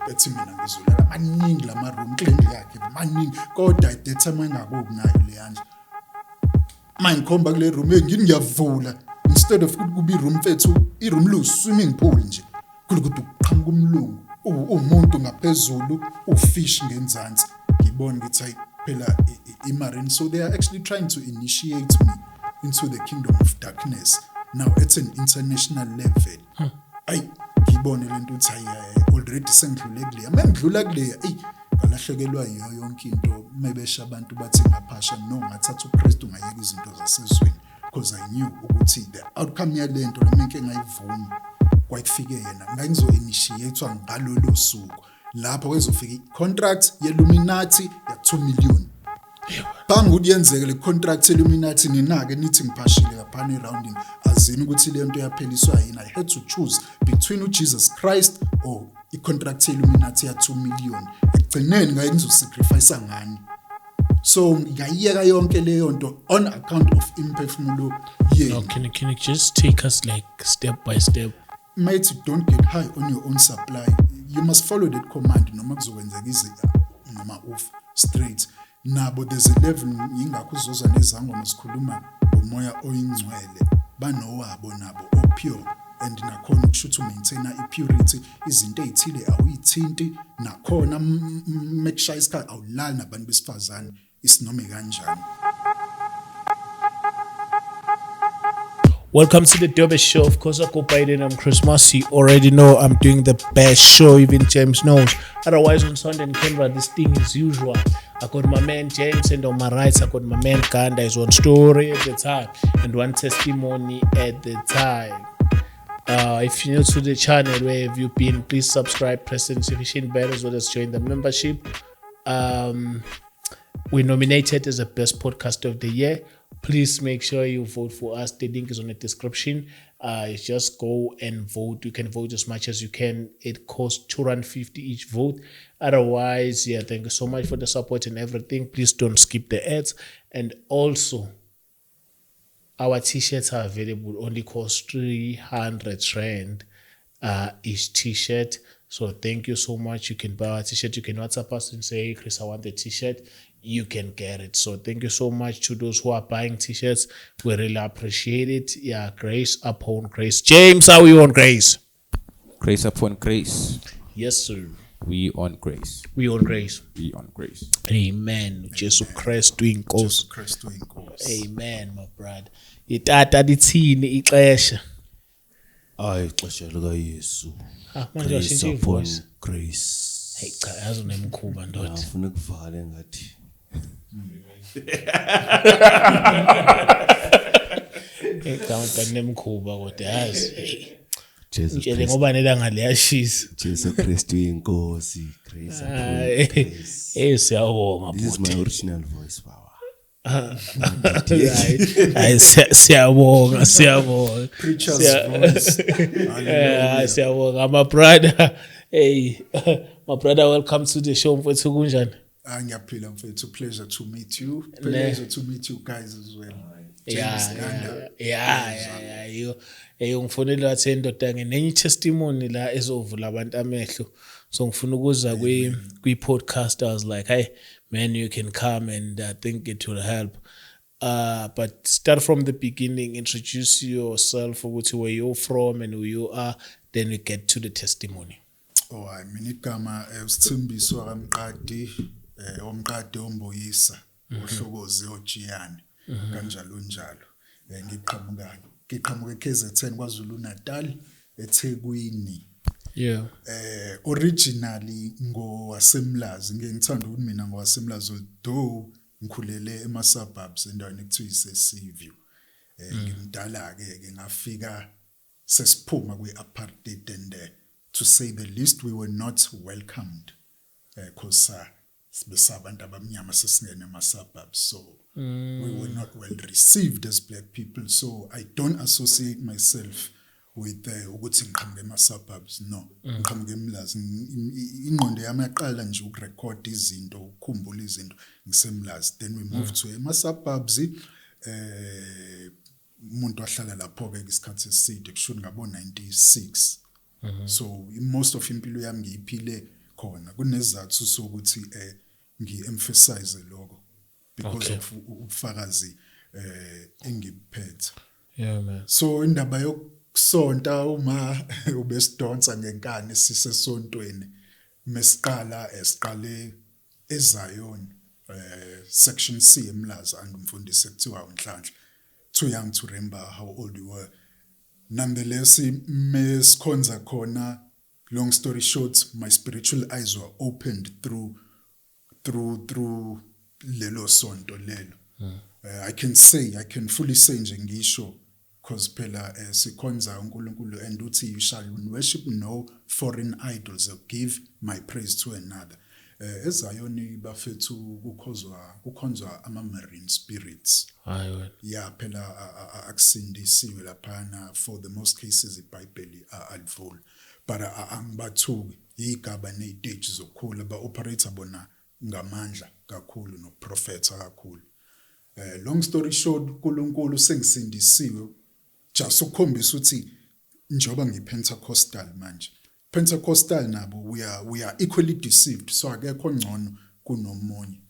ethi mina ngizolela maningi lama room clean yakhe maningi kodwa at that time engakubi nayo leyanje manje khomba kule room ngini ngiyavula instead of kube i-room fethu i-room lu swimming pool nje kulokuthi uqhamuka umlungu umuntu ngaphezulu ufish ngenzansi ngibona ukuthi hayi phela i-marine so they are actually trying to initiate me into the kingdom of darkness now it's an international level ay ngibone lento uthi already sengidlule kuleya mengidlula kuleya ngalahlekelwa yiyo yonke into mebesha abantu bathi ngaphasha no ngathatha uKristu ngayeka izinto zasezweni because I knew ukuthi the outcome yalento lami nke ngayivuma kwayifike yena ngizo initiatewa ngalolu suku lapho kwezofika i-contract ye-Illuminati ya 2 million banga ukuthi yenzeke le contract ye-Illuminati ninake nithi ngiphashile lapha eroundini azini ukuthi le nto yapheliswa yini I had to choose between uJesus Christ or i-contract ye-Illuminati ya 2 million ekugcineni ngaye ngizosacrifice ngani so ngayiyeka yonke leyo nto on account of imphefumulo yenu. Now can you just take us like step by step? Mate, don't get high on your own supply. You must follow that command noma kuzokwenzeka izinto noma off straight. Nabo there's a level ingakho uzoza nezangoma sikhuluma ngomoya oyingcwele banowabo nabo opure and nakhona ukushuthi maintainer ipurity izinto ezithile awuyithinti nakhona mekushaya isikhathi awulali nabantu besifazane isinome kanjani. Welcome to the Dobe Show. Of course, I go by the name Christmas. You already know I'm doing the best show, even James knows. Otherwise, on Sunday in Canberra, this thing is usual. I got my man James, and on my right, I got my man Ganda. Is one story at the time and one testimony at the time. If you're new to the channel, where have you been? Please subscribe, press the notification bell, as well as join the membership. We're nominated as the best podcast of the year. Please make sure you vote for us. The link is on the description. Just go and vote. You can vote as much as you can. It costs $250 each vote. Otherwise, yeah, thank you so much for the support and everything. Please don't skip the ads. And also, our t-shirts are available. Only cost 300 Rand each t-shirt. So thank you so much. You can buy our t-shirt. You can WhatsApp us and say, hey, Chris, I want the t-shirt. You can get it. So thank you so much to those who are buying t-shirts. We really appreciate it. Yeah, grace upon grace. James, are we on grace? Grace upon grace. Yes, sir. We on grace. We on grace. We on grace. Amen. Jesus Christ doing Jesus Christ doing course. Amen, my brother. Itata lithini ixesha? Ay ixesha lika Yesu. Manje washintsha ivoice. Grace. Hey cha yazi unemkhuba ndoda. Ngifuna ukuvale ngathi. Ngicabanga nemkhuba kodwa yazi. Jesus Ngitshele ngoba nelanga liyashisa. Jesus Christ inkosi. Grace upon grace. Siyabonga. This is my original voice, baba. Hayi siyabonga. Preacher's voice. Siyabonga my brother. Hey, my brother, welcome to the show. Mfowethu kunjani? Ngiyaphila mfethu, pleasure to meet you. Pleasure to meet you guys as well. Yeah. Ngifonela wathi indoda ngenye testimony la ezovula abantu amehlo. So ngifuna ukuza kwi podcast. I was like, hey man, you can come and I think it will help. But start from the beginning, introduce yourself, where you're from and who you are, then we get to the testimony. Oh, mina igama uSithembiso kaMqadi, omqadi omboyisa, ohlokozi oJiyane, kanjalo njalo. Ngiqhamuka KZN kwaZulu Natal, eThekwini. Yeah. Originally ngowasemlazi, ngithanda ukuthi mina ngowasemlazi although ngikhulele ema-suburbs endaweni ekuthiwa iseSeaview. Ngimdala ke ngafika sesiphuma kwe-apartheid and to say the least we were not welcomed because sibesabantu abamnyama sesingene ema-suburbs, so we were not well received as black people. So I don't associate myself with ukuthi ngiqhamuke ema-suburbs, no. Ngiqhamuke eMlazi. Ingqondo yami yaqala nje ukurecord izinto, ukukhumbula izinto ngisemlazi. Then we moved to ema-suburbs. Umuntu wahlala lapho ke isikhathi eside kushuni ngabo 96. So most of impilo yami ngiyiphile khona kunezathu sokuthi ngi-emphasize lokho because Okay. of ubufakazi engiphethe. Yeah, man. So indaba yokusonta uma ubesidonsa ngenkani sisesontweni mesiqala siqale eZion section C eMlaza andumfundisi ekuthiwa uNhlanhla. Too young to remember how old you were. Nonetheless mesikhonza khona, long story short, my spiritual eyes were opened through lelo sonto lelo. I can fully say nje ngisho because phela sikhonza uNkulunkulu and uthi you shall worship no foreign idols or give my praise to another. eZion bafethu kukhonzwa ama-marine spirits. Hayi wena. Yeah, phela akusindisiwe laphana for the most cases iBhayibheli alivuli. But angibathuki igaba neziteji zokukhula ba-operator bona ngamandla kakhulu noprofetha kakhulu. Long story short, uNkulunkulu sengisindisiwe just ukukhombisa ukuthi njoba ngiPentecostal manje. Pentecostal nabo we are equally deceived, so akekho ngcono kunomunye.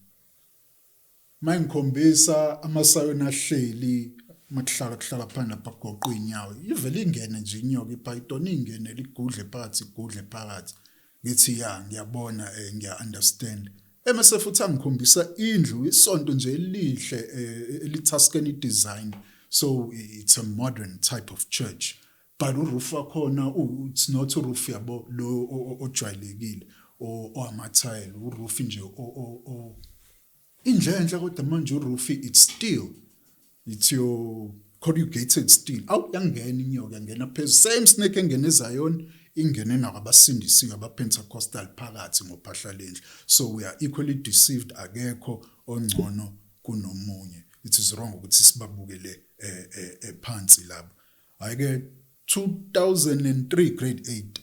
Mangikhombisa amasayona ahleli makuhlala phana bagoqa inyawo ivele ingene nje inyoka iPython ingene ligudle phakathi ngithi ya ngiyabona ngiya understand emase futhi angikhombisa indlu isonto nje elihle eliTuscany design, so it's a modern type of church, but uroof wakhona it's not uroof yabo lo ojwayelekile o amathile, uroof nje indle kodwa manje uroof it's your corrugated steel. Yangena inyoka yangena phezulu, same snake engene eZion ingene nakabasindisiwe abaPentecostal phakathi ngophahla lendlu. So we are equally deceived, akekho ongcono kunomunye. It is wrong ukuthi sibabukele phansi labo. Ayike 2003 grade 8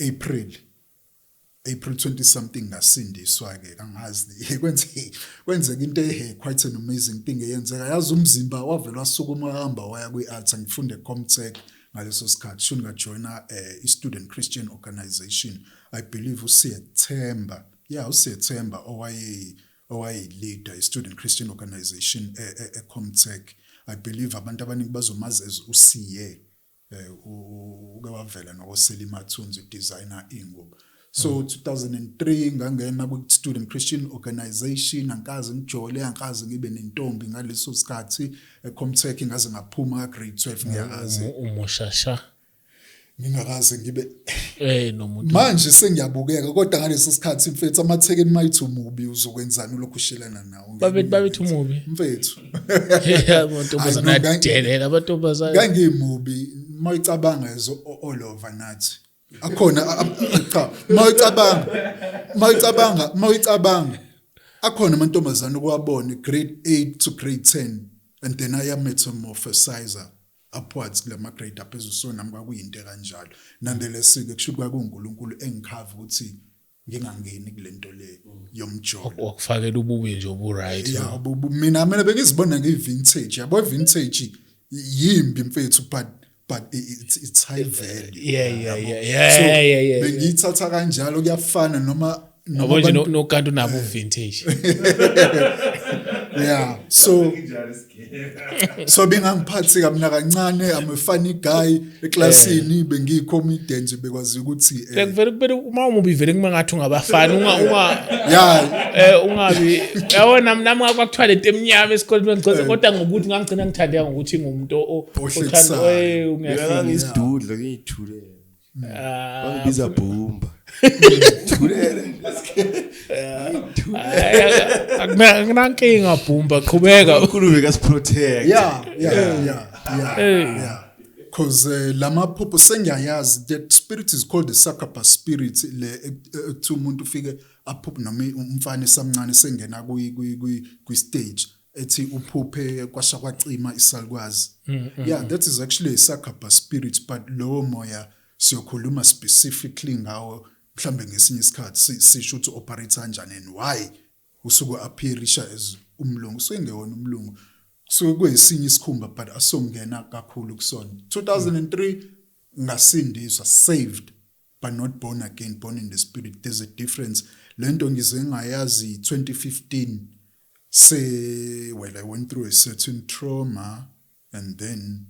April 20 something ngasindiswa ke angazi kwenzeka into quite an amazing thing eyenzeka. Yazi umzimba wavela wasukuma hamba waya kwiAlta ngifunde Comtech ngaleso sikhathi shuni ngajoina i-student Christian organization. I believe uSethemba owaye leader i-student Christian organization eComtech. I believe abantu abaningi bazomazi as uCA uke wavela noSelima Thunzi designer ingubo. So 2003 ngangena ku-student Christian organization, angikaze ngijole, angikaze ngibe nentombi ngaleso sikhathi eComtech, ngaze ngaphuma grade 12 ngiyakazi Umushasha ngingakaze ngibe nomuntu manje sengiyabukeka, kodwa ngaleso sikhathi mfethu amathekeni mayithi umubi uzokwenzani lokhu shelana nawo babethi umubi mfethu amantombazana adelela amantombazana kangimubi mayicabanga ezo all over nathi akhona cha mayicabanga akhona amantombazana okuwabona grade 8 to grade 10 and then I am metamorphosizer upwards kulama grade aphezulu, so nami kwakuyinto kanjalo. Nonetheless ke kusho kwakuNkulunkulu engikhava ukuthi ngingangeni kulento le yomjolo wakufakela ububi nje obu right. Yeah, mina bengizibona ngevintage. Yabo vintage yimbi mfethu, but it's high value. Yeah. Bengiyithatha kanjalo kuyafana noma nje nokantu nabo vintage. Yeah, so bengangiphathi kamna kancane, I'm a funny guy eklasini, bengiyicomedian nje bekwazi ukuthi Vele kube uma umubi vele kumangathi ungabafana ungabi yabona nami ngakwakuthwala into emnyama esikoleni ngicela kodwa ngokuthi ngangigcina ngithandeka ngokuthi ngumuntu othanda ungiyafika ngisidudla ngiyithule bangibiza bhumba akunankinga bhumba qhubeka uNkulunkulu bekasiprotect. Yeah. Because lamaphupho sengiyayazi, that spirit is called the succubus spirit. To umuntu ufike aphuphe noma umfana esamncane sengena kwi stage ethi uphuphe kwasha kwacima isalukwazi. Yeah, that is actually a succubus spirit, but lowo moya siyokhuluma specifically ngawo mhlambe ngesinye isikhathi sisho ukuthi operate kanjani and why usuku appearisha as umlungu. So ingewona umlungu, so kuyisinye isikhumba, but asongena kakhulu kusona. 2003 ngasindiswa, saved but not born again, born in the spirit. There's a difference. Lento ngize ngayazi 2015 I went through a certain trauma, and then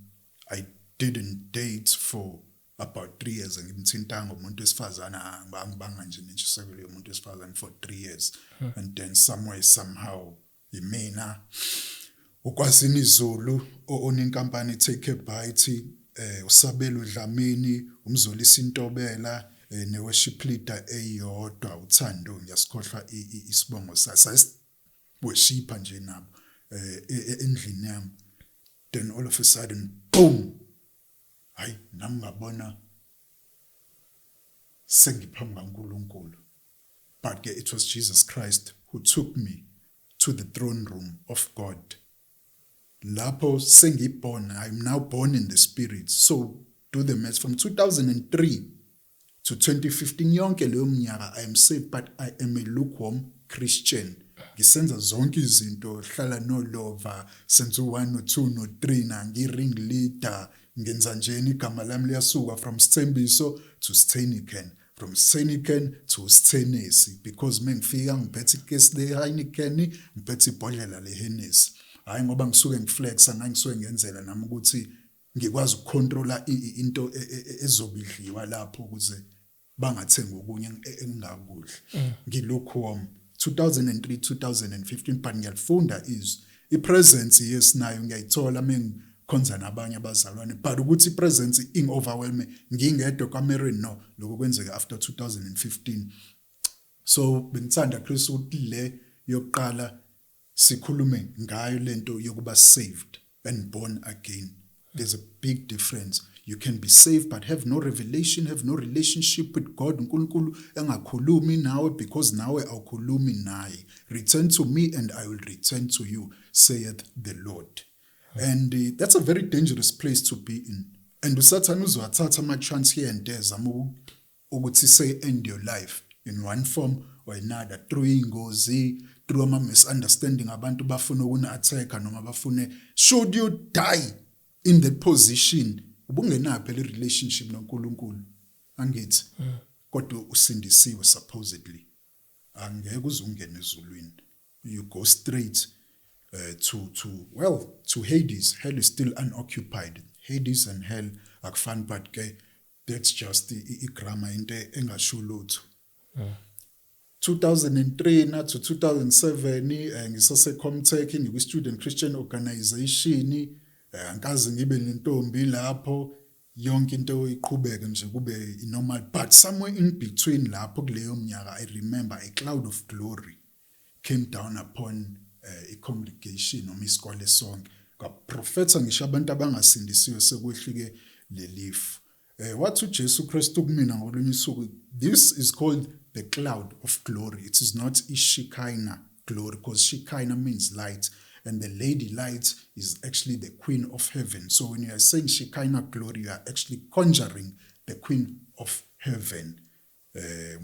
I didn't date for about 3 years. Ngimthintanga umuntu wesifazana ngibanga nje nentshisekelo yomuntu wesifazana for 3 years. And then somehow imina ukwazini izulu onenkampani Take a Bite, uSabelo Dlamini, umzolisa Intobela, ne-worship leader eyodwa uThando, ngiyasikhohlwa isibongo sayo, worshipper nje nabo endlini yami. Then all of a sudden, boom, hayi nami ngabona sengiphambi kaNkulunkulu. But it was Jesus Christ who took me to the throne room of God. Lapho sengibona, I'm now born in the spirit. So do the math. From 2003 to 2015 yonke leyo mnyaka I am saved, but I am a lukewarm Christian. Ngisenza zonke izinto, hlala no lover, senza 1 no 2 no 3 na ngi-ring leader, ngenza njeni igama lami liyasuka from Sthembiso to Steniken, from Steniken to Sthenesi, because mengifika ngiphethe ikesi le-Heineken, ngiphethe ibhodlela le-Hennessy. Hayi ngoba ngisuke ngiflexa, ngisuke ngenzela nami ukuthi ngikwazi ukucontrola into ezobidliwa lapho ukuze bangathenga okunye engingakudli. Ngilukewarm 2003 2015, but ngiyalifunda izwi. I-presence yesinayo ngiyayithola mengikhonza nabanye abazalwane, but ukuthi i-presence overwhelming ngingedwa kwaMarian, no, lokho kwenzeka after 2015. So bengithanda Chris ukuthi le yokuqala sikhulume ngayo lento yokuba saved and born again. There's a big difference. You can be saved but have no revelation, have no relationship with God. uNkulunkulu engakhulumi nawe because nawe awukhulumi naye. Return to me and I will return to you, saith the Lord. And that's a very dangerous place to be in. And uSathane uzowathatha ama-chance here and there zama ukuthi say end your life in one form or another, through ingozi, through ama misunderstanding, abantu bafuna ukuna-attack noma bafune, should you die in that position, ubungenaphi le relationship noNkulunkulu, angithi kodwa usindisiwe supposedly, angeke uzungene ezulwini, you go straight to Hades. Hell is still unoccupied. Hades and hell akufani, but ke that's just the grammar into engasho lutho. 2003 na to 2007 ngisase-Comtech ngikwi-Student Christian Organization, angikaze ngibe nentombi lapho, yonke into iqhubeke nje kube normal, but somewhere in between lapho kuleyo mnyaka I remember a cloud of glory came down upon a congregation noma isikole sonke, kaprofetha ngisho abantu abangasindisiwe sekwehlike lelifu. Wathi uJesu Kristu kumina ngolunye usuku, this is called the cloud of glory. It is not Shekinah glory, because Shekinah means light, and the lady light is actually the queen of heaven. So when you are saying Shekinah glory, you are actually conjuring the queen of heaven.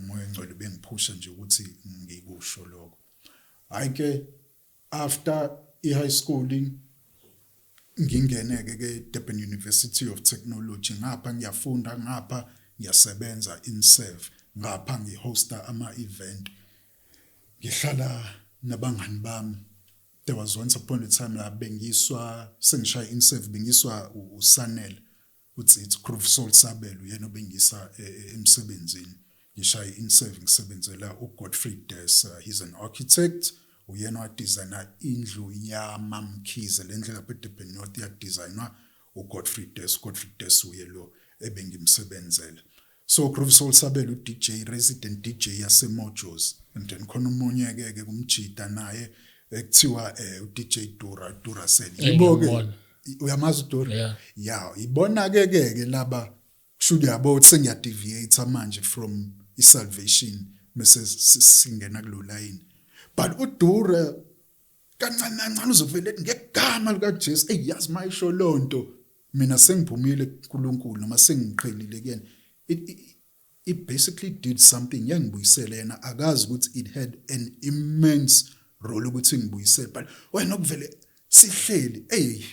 Moya ngcwele bengiphusha nje ukuthi ngikusho lokho. Ayike after high schooling ngingeneke ke Durban University of Technology, ngapha ngiyafunda, ngapha ngiyasebenza in serve, ngapha ngihosta ama-event, ngihlala nabangani bami. There was once upon a time la bengiswa sengishaya in serve, bengiswa uSanel uthi Groove Soul Sabelo, yena obengisa emsebenzini, ngishaya in serve ngisebenzela uGodfrey Des. He's an architect, uyena wadesigna indlu yaMamkhize, le ndlela lapha eDurban North yadesignwa uGodfrey Des. Godfrey Des uye lo ebengimsebenzela. So Groove Soul Sabelo uDJ, resident DJ yaseMojos, and then khona umunye ke kumjida naye ekuthiwa uDJ Dura Sel. Yibo-ke uyamazi uDura? Yeah, ibona ke laba kushuthi yabo sengiyadeviate manje from isalvation mase singena kulo line. But uDura kancane uzovele ngegama likaJesu, yazi mayisho lonto mina sengiphumile kuNkulunkulu noma sengiqhelile kuyena. It basically did something yangibuyisela yena, akazi ukuthi it had an immense role ukuthi ngibuyisele, but wena okuvele sihleli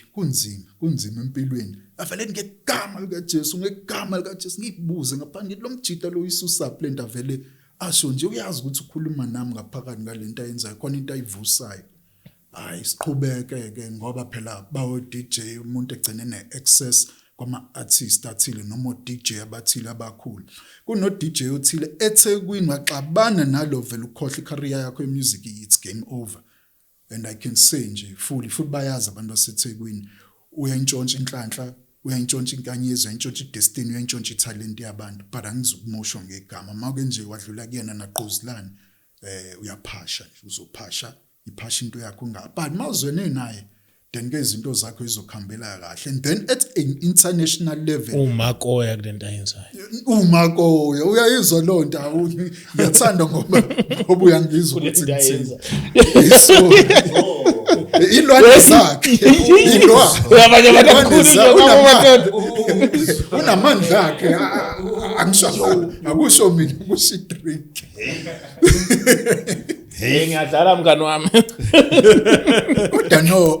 kunzima empilweni avele ngegama likaJesu ngibuze ngaphandle lo mjita lo isusa plenta vele asho nje uyazi ukuthi ukhuluma nami ngaphakathi ngalento ayenzayo khona into ayivusayo hayi siqhubeke ke ngoba phela bawo DJ umuntu egcine ne-access kwama artist athile noma DJ abathile abakhulu kuno DJ othile eThekwini waxabana nalo vele ukhohle icareer yakho emusic it's game over. And I can say nje futhi bayazi abantu baseThekwini uyayintshontsha inhlanhla uyayintshontsha inkanyezi uyayintshontsha idestiny uyayintshontsha italent yabantu but angizukumoshwa ngegama make nje wadlula kuyena naqozilana uyaphasha nje uzophasha iphasha into yakho but mawuzwene naye then ke izinto zakho izokhambela kahle and then at an international level umakoya kulento ayenzayo umakoya uyayizwa lo nto ngiyathanda ngoba uyangizwa ukuthi ngithini ilwane zakhe uyabanye unamandla akhe akusho mina kusho drink ngiyadlala mngani wami kodwa no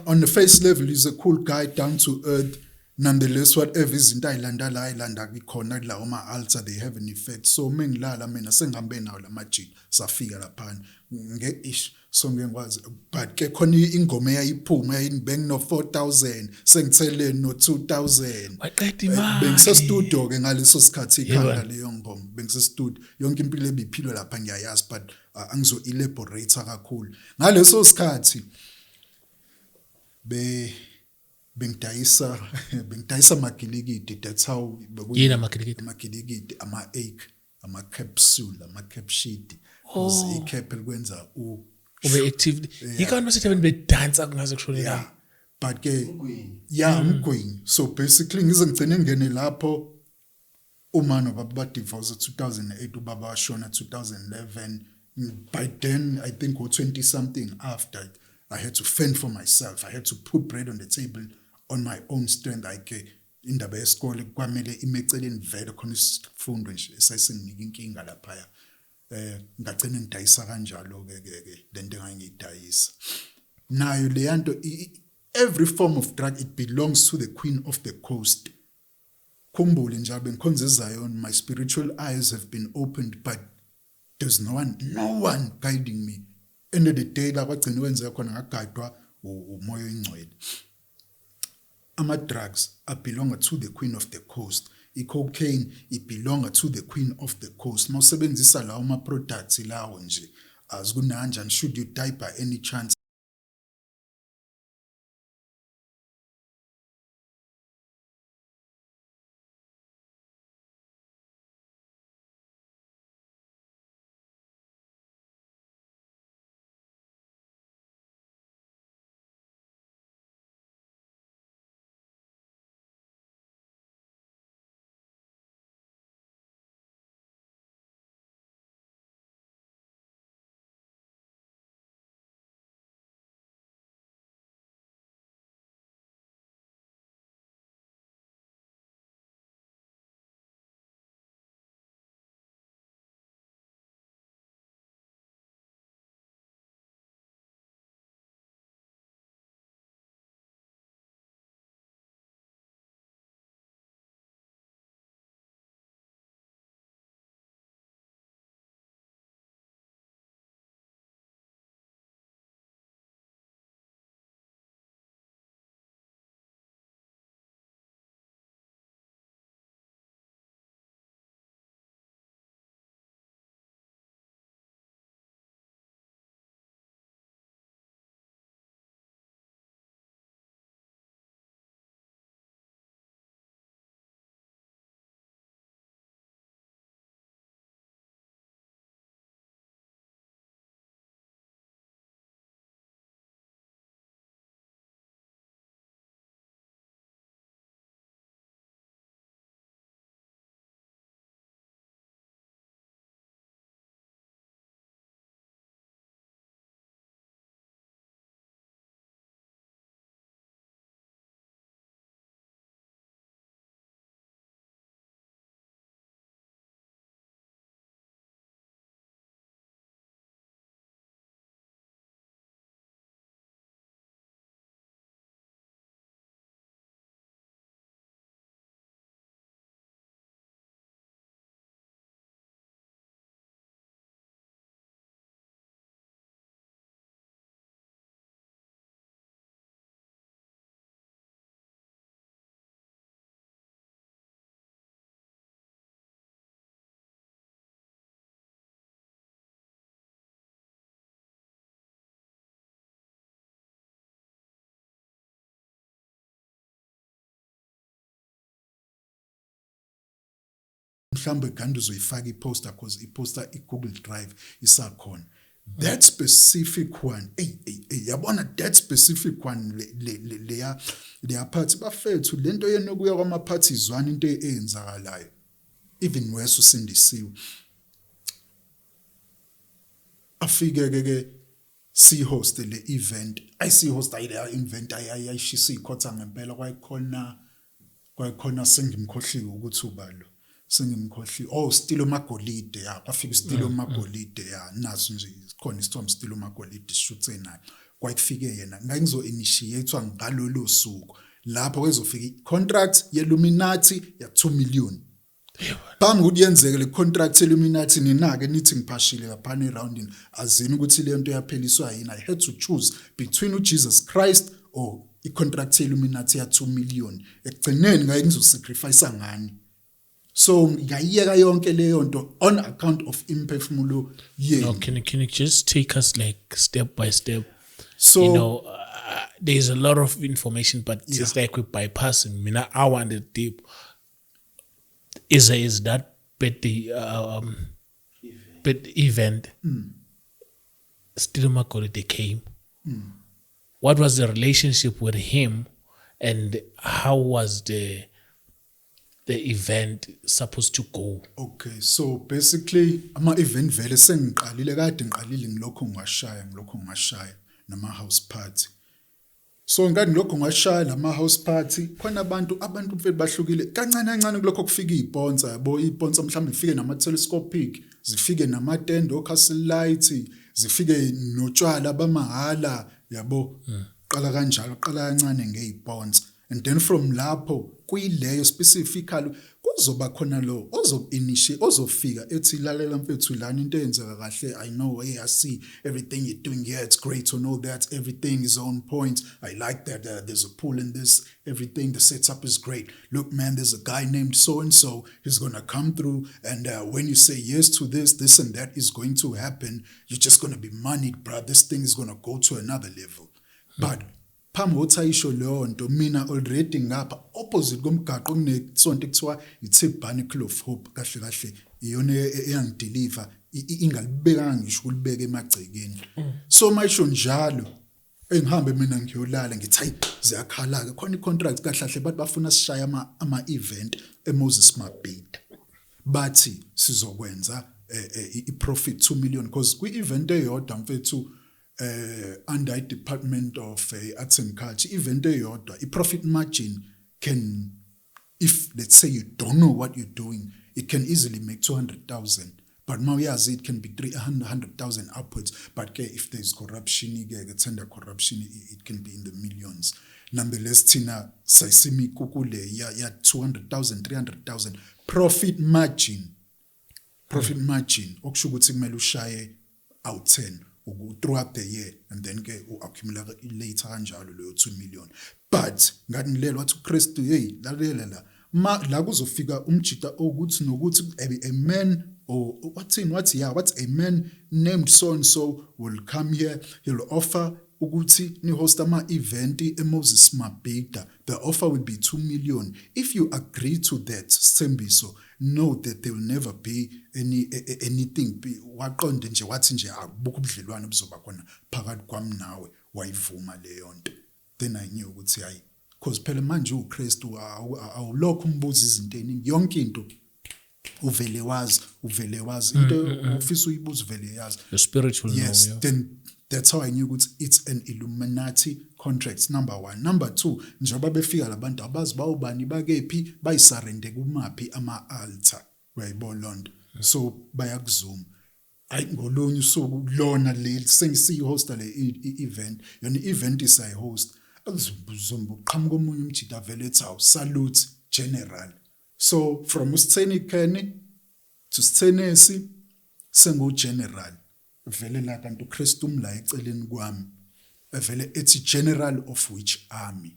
on the face level he's a cool guy down to earth nonetheless whatever izinto ayilanda ikhona la uma altar they have an effect so mengilala mina sengihambe nawo lamajiki safika lapha ngeish so ngekwazi but ke khona ingoma eyayiphuma yayinibeng no 4000 sengithele no 2000 waqeda imali bengise studio ke ngaleso sikhathi ikhanda leyo ngoma bengise studio yonke impilo ebiphilwe lapha ngiyayazi but angizo elaborate kakhulu ngaleso sikhathi bengidayisa magilikidi that's how yena magilikidi ama-egg ama-capsule ama-capsheet cause i-cap likwenza ube active yikanti basethaveni bedansa kungaze kushone la but ke umgwini so basically ngize ngigcine ngene lapho umano baba ba divorce 2008 ubaba washona 2011 by then I think 20 something after I had to fend for myself I had to put bread on the table on my own strength indaba yesikole kwamele imeceleni vele khona isifundo nje esayisenginika inkinga lapha ngagcina ngidayisa kanjalo ke lento engangiyidayisa nayo le yanto every form of drug it belongs to the queen of the coast khumbule njabe ngikhonza eZion my spiritual eyes have been opened but there's no one guiding me end of the day la kwagcina wenza khona ngagadwa umoya oyingcwele ama-drugs belong to the queen of the coast i-cocaine belong to the queen of the coast mawusebenzisa lawo ma-products lawo nje azikunanjani should you die by any chance mhlambe kanti uzoyifaka iposter because iposter iGoogle Drive isakhona. That specific one, yabona that specific one le party bafethu lento yena kuya kwama parties one into eyenzakalayo. Even worse usindisiwe. Afike ke si host le event. Si host ayile event ayishisa ikhotha ngempela kwayikhona sengimkhohliwe ukuthi ubalo. Sengimkhohli Stilo Magolide kwafika Stilo Magolide naso nje khona isithombe Stilo Magolide shuthe naye kwakufike yena ngizo initiatewa ngalolu suku lapho kwezofika icontract yeLuminati ya 2 million phambi ukuthi yenzeke le contract yeLuminati ninake nithi ngiphashile lapha eroundini azini ukuthi le nto yapheliswa yini. I had to choose between uJesus Christ or icontract yeLuminati ya 2 million ekugcineni ngeke ngizosacrifice ngani. So ngiyayeka yonke leyo nto on account of imphefumulo yenu. Now, can you just take us like step by step? So there's a lot of information, but it's like we're bypassing. I wanted deep. Is that birthday event? Still Makolite came. What was the relationship with him, and how was the event supposed to go? Okay, so basically ama event vele sengiqalile kade ngiqalile ngilokho ngashaya nama house party. So ngani lokho ngashaya lama house party khona abantu mfethu bahlukile kancane kulokho kufika iziponsa yabo iziponsa mhlawumbe zifike nama telescopic zifike nama tent o castle light zifike notshwala bamahala yabo qala kanjalo qala kancane ngeziponsa. And then from lapho kuyileyo specifically kuzoba khona lo ozofika ethi lalela mfethu lana into eyenzeka kahle. I know I see everything you're doing here, it's great to know that everything is on point. I like that there's a pool in this, everything, the setup is great. Look man, there's a guy named so and so, he's gonna come through, and when you say yes to this and that is going to happen, you're just gonna be moneyed, bro. This thing is gonna go to another level. But phambi kothayisho leyo nto mina already ngapha opposite komgaqo kunesonto ekuthiwa iThebani Clove Hope kahle iyona eyangideliver ingalibeka ngisho kulibeka emagcekeni. So mayisho njalo engihambe mina ngiyolala ngithi hayi ziyakhala ke khona icontract kahle bathi bafuna sishaya ama event eMoses Mabhida bathi sizokwenza iprofit 2 million because kwi event eyodwa mfethu under Department of Arts and Culture, event eyodwa, profit margin can, if let's say you don't know what you're doing, it can easily make 200,000. But now it can be 300,000 upwards. But if there's corruption, tender corruption, it can be in the millions. Nonetheless, Tina Saisimi Kukule, ya 200,000, 300,000 profit margin. Profit margin. Okshuguti melushaye out 10. Throughout the year, and then accumulate later kanjalo leyo 2 million. But ngani lelo wathi uKristu lalela la kuzofika umjita ukuthi nokuthi a man or what's a man named so and so will come here, he'll offer ukuthi ni host ama event eMoses Mabhida. The offer will be 2 million. If you agree to that, Sembiso, know that there will never be anything. Waqonde nje wathi nje akubukho ubudlelwano buzoba khona phakathi kwami nawe wayivuma leyo nto. Then I knew ukuthi hayi because phela manje uKristu awulokho umbuza izinto eziningi yonke into uvele wazi into ufisa uyibuza uvele yazi. The spiritual yes, know, yeah. Then that's how I knew it's an Illuminati contract. Number 1. Number 2, njengoba befika labantu abazi bawubani bakephi bayisarende kumaphi ama altar wayibonlondo. So bayakuzuma. Ayi ngolunye usuku lona le sengisihosta le event. Yona event is I host. Azumbu qhamuka omunye umjita vele ethi awu salute general. So from uSitheni Kenny to Sithenesi sengu general. Vele la kanti uKristu umla eceleni kwami evele ethi general of which army.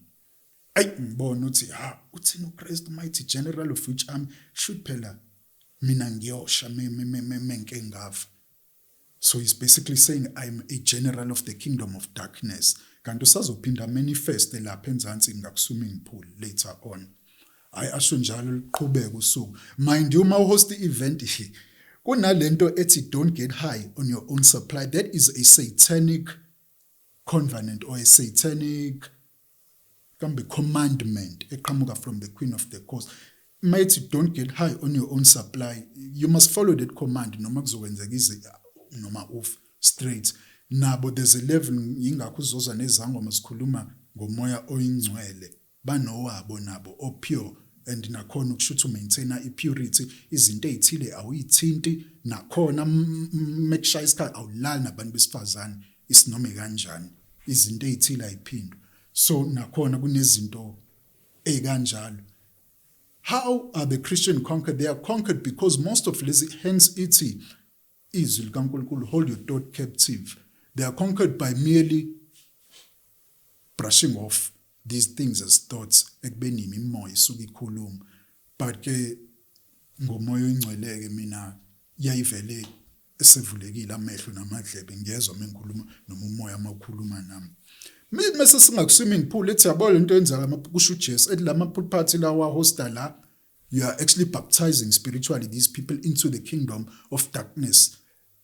Ayi ngibona uthi uthini uKristu mighty general of which army should phela mina ngiyosha menke ngafa. So he's basically saying I'm a general of the kingdom of darkness. Kanti usazophinda manifest lapha enzansi ngakuswimming pool later on. asho njalo liqhubeka usuku. Mind you, uma uhost event kunalento ethi don't get high on your own supply. That is a satanic covenant or a satanic commandment eqhamuka from the Queen of the Coast. Mate, don't get high on your own supply. You must follow that command noma kuzokwenzeka noma off straight. Nabo there's a level ingakho uzoza nezangoma sikhuluma ngomoya oyingcwele banowabo nabo o pure and nakhona ukushuthi maintainer ipurity izinto ezithile awuyithinti nakhona make sure isikhathi awulali nabantu besifazane isinome kanjani izinto ezithile ayiphindwe. So nakhona kunezinto ezikanjalo. How are the Christian conquered? They are conquered because most of lezi hence ithi izwi likaNkulunkulu hold your thought captive. They are conquered by merely brushing off these things as thoughts ekubeni imimoya isuka ikhuluma. But ke ngomoya oyingcweleke mina yayivele esevulekile amehlo namadlebe ngezwe mengikhuluma noma umoya amakhuluma nami. Mase singakuswimming pool ethi yabo lento yenza kusho uJesu ethi lama pool party lawa hosta la you are actually baptizing spiritually these people into the kingdom of darkness.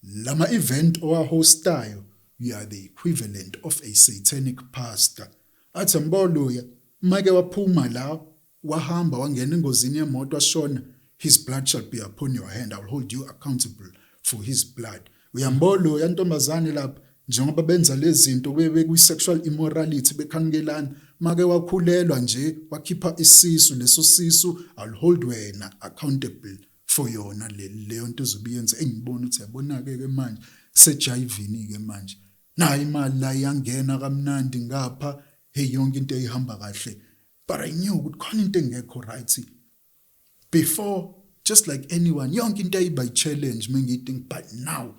Lama event owa hostayo you are the equivalent of a satanic pastor. Athi mboloya make waphuma la wahamba wangena engozini yemoto washona his blood shall be upon your hand. I will hold you accountable for his blood. Uyambolo yantombazane lapha njengoba benza lezi zinto bebe ku sexual immorality bekhanukelana make wakhulelwa nje wakhipha isisu leso sisu I'll hold wena accountable for yona leyo nto ezobiyenza engibona ukuthi yabona ke manje sejayivini ke manje nayi imali la yangena kamnandi ngapha hey yonke into ehamba kahle but I knew ukuthi khona into engekho right before just like anyone yonke into ayiba challenge mengithi but now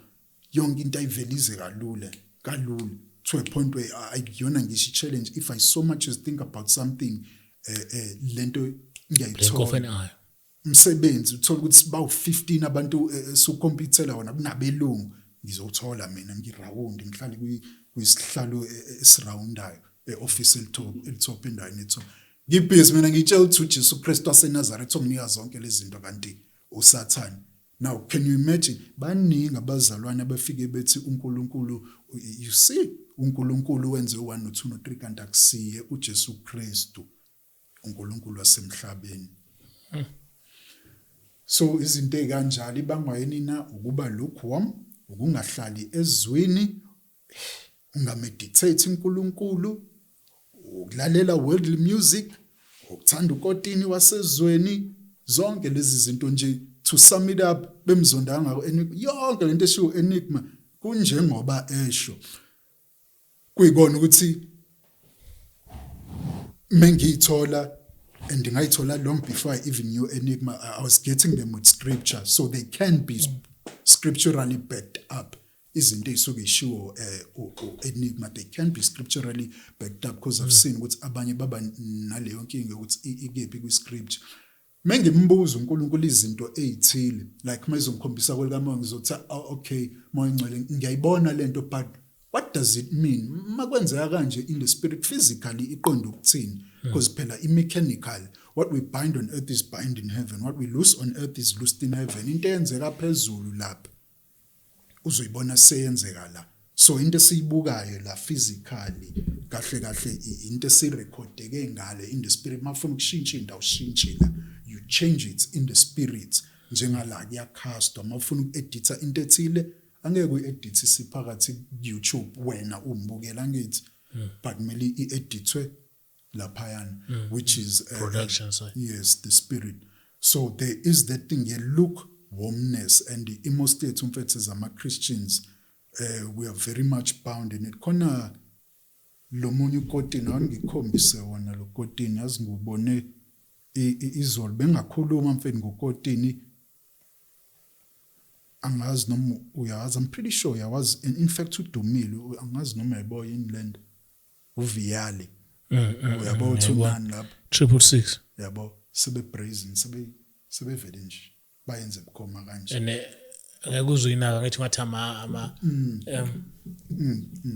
yonke into ayivelize kalula to a point where ayiyona ngisho challenge if I so much as think about something lento ngiyayithola umsebenzi uthola ukuthi siba u15 abantu sukompetela wona kunabelungu ngizothola mina ngirawundi ngihlale kuyisihlalo esirawundayo eoffice elitop endaweni etho ngibhizi mina ngitshela ukuthi uJesu Kristu waseNazaretha onginika zonke lezi zinto kanti uSathane. Now can you imagine baningi abazalwane abafike bethi uNkulunkulu you see uNkulunkulu wenze 1 no 2 no 3 kanti akusiye uJesu Kristu uNkulunkulu wasemhlabeni. So izinto ezikanjalo ibangwa yini na ukuba lukewarm ukungahlali ezwini ungameditate uNkulunkulu ukulalela worldly music ukuthanda ukotini wasezweni zonke lezi zinto nje to sum it up bemzondanga yonke lento esho enigma kunjengoba esho kuyikona ukuthi mengithola and ngayithola long before I even knew enigma I was getting them with scripture so they can be scripturally backed up. Izinto isuke ishiwo enigma they can be scripturally backed up because I've seen ukuthi abanye baba naleyo nkinga ukuthi ikephi ku scripture. Mengimbuza uNkulunkulu izinto ezithile like mayizongikhombisa kwelikamoya ngizothi okay moya ngcwele ngiyayibona lento but what does it mean makwenzeka kanje in the spirit physically iqonda ukuthini because phela mechanical what we bind on earth is bind in heaven what we loose on earth is loosed in heaven into eyenzeka phezulu lapha uzoyibona seyenzeka la so into esiyibukayo la physically kahle into esirecordeke ngale in the spirit mafuna ukushintsha indawo ushintshe la you change it in the spirit njengala kuyacastwa mafuna ukuedita into ethile angeke uedit siphakathi YouTube wena umbukela ngithi but kumele ieditwe laphayana which is production side. Yes, the spirit. So there is that thing ye look warmness and the imostate umfethu zama Christians we are very much bound in it khona lo munye ukotini angikhombise wona lo kotini yazi ngubone izolo bengakhuluma mfethu ngokotini angazi noma uyazi I'm pretty sure yawazi in fact uDumile angazi noma yabo inland uViyale uyabo uthunani lapha 666 yabo sebe brazen sebevele nje bayenze bukhoma kanje ene ngeke uzuyinaka ngithi ngathi ama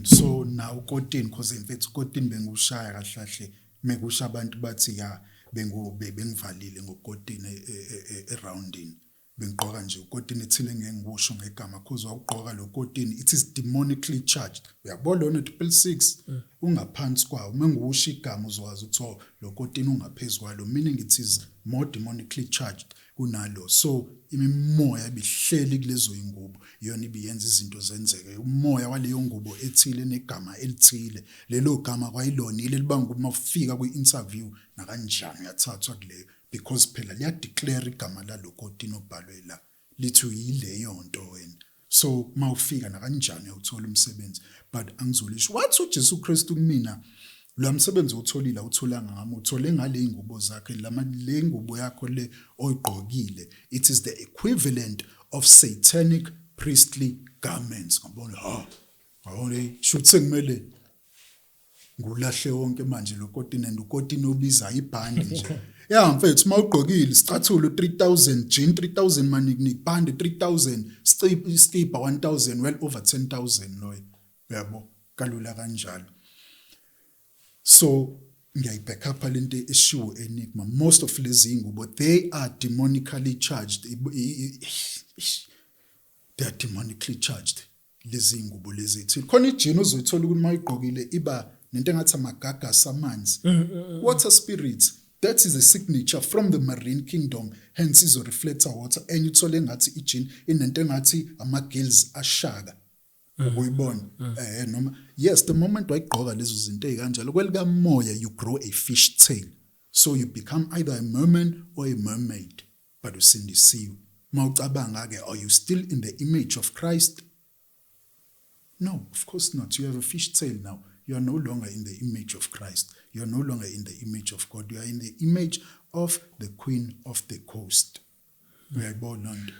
so now ukotini because in fact ukotini bengushaya kahlahle mekusha abantu bathi ya bengivalile ngokotini eroundini bengigqoka nje ukotini ethile ngeke ngikusho ngegama cause wawugqoka lo kotini it is demonically charged uyabona lona triple 6 ungaphansi kwawo mengiwusho igama uzokwazi ukuthi lo kotini ungaphezulu kwalo meaning it is more demonically charged kunalo so imimoya ibihleli kulezo ingubo iyona ibiyenza izinto zenzeke umoya waleyo ngubo ethile negama elithile lelo gama kwayilonile libanga uma ufika kwi-interview nakanjani uyathathwa kuleyo because phela liya declare igama lalokotini obhalwe la lithi yileyo nto wena so mawufika nakanjani uyawuthola umsebenzi but angizolisho wathi uJesu Kristu kumina lo msebenzi utholile utholanga ngami uthole ngale ingubo zakhe le ngubo yakho le oyigqokile it is the equivalent of satanic priestly garments ngabona awole shutse kumele ngulahle wonke manje lo kotini and ukotini obiza ibhandi nje yeah mfethu mawugqokile isicathulo 3000 jean 3000 manik band 3000 stipa 1000 well over 10000 loyo yabo kalula kanjalo so ngiyayiback up lento eshiwo enigma most of lezi ngubo they are demonically charged they are demonically charged lezi ngubo lezi ethi khona ijini uzoyithola ukuthi mayigqokile iba nento engathi amagaga samanzi water spirits that is a signature from the marine kingdom hence izo reflector water and uthole ngathi ijini inento engathi ama-gills ashaka ukuyibona noma yes the moment wayigqoka lezo zinto ezikanjalo kwelika moya you grow a fish tail so you become either a merman or a mermaid but usindisiwe mawucabanga ke are you still in the image of Christ no of course not you have a fish tail now you are no longer in the image of Christ you are no longer in the image of God you are in the image of the queen of the coast uyayibona nto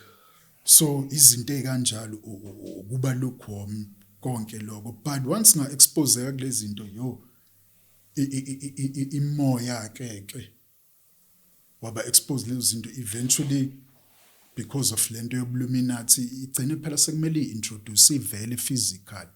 so izinto ezikanjalo kuba lukhom konke lokho but once nga expose kulezi zinto imoya ke waba expose lezo zinto eventually because of lento yobuluminati igcine phela sekumele introduce ivele physical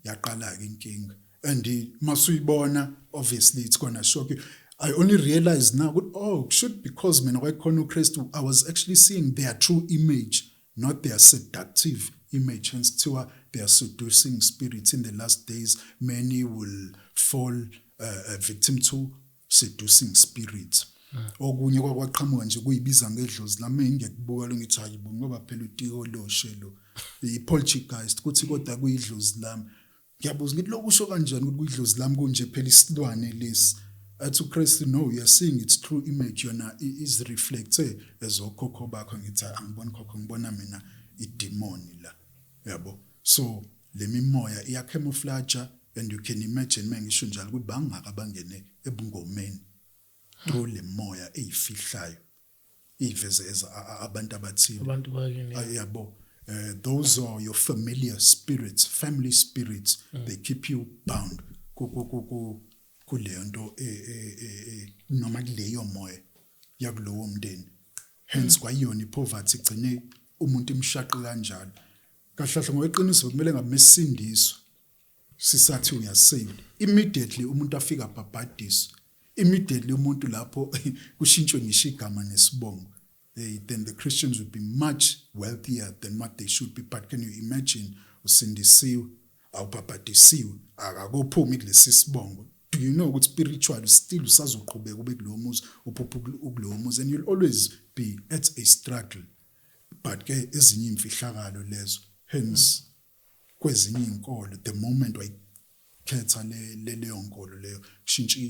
yaqala ke inkinga and masuyibona obviously it's gonna shock you I only realized now should because mina kwakhona uKristu I was actually seeing their true image not their seductive image hence kuthiwa they are seducing spirits in the last days many will fall victim to seducing spirits okunye kwakwaqhamuka nje kuyibiza ngedlozi lami ngiyekubuka lo ngithi hayibo ngoba phela utiko loshelo ipoltergeist kuthi kodwa kuyidlozi lami ngiyabuza ngithi lokusho kanjani ukuthi kuyidlozi lami kunje phela isilwane lesi athi uKristu no you are seeing its true image yona is reflected as okhokho bakho ngithi angiboni khokho ngibona mina idemoni la yabo so le mimoya iyacamouflage and you can imagine mengisho njalo ukuthi bangaka bangene ebungomeni through le moya eyifihlayo ivezeza abantu abathile abantu bakini yabo those are your familiar spirits family spirits they keep you bound kuleyo nto noma kuleyo moya yakulowo mndeni hence kwayona ipoverty igcine umuntu imshaqe kanjalo kahlahle ngoweqiniso kumele ngabesindiso sisathi uyasaved immediately umuntu afika babhadiswa immediately umuntu lapho kushintshwe ngisho igama nesibongo then the Christians would be much wealthier than what they should be but can you imagine usindisiwe awubhabhadisiwe akakophumi kulesi sibongo do you know ukuthi spiritual still usazoqhubeka ube kulowo muzi uphupha kulowo muzi and you'll always be at a struggle but ke ezinye imfihlakalo lezo hence kwezinye inkolo the moment wayikhetha leyo nkolo leyo kushintsha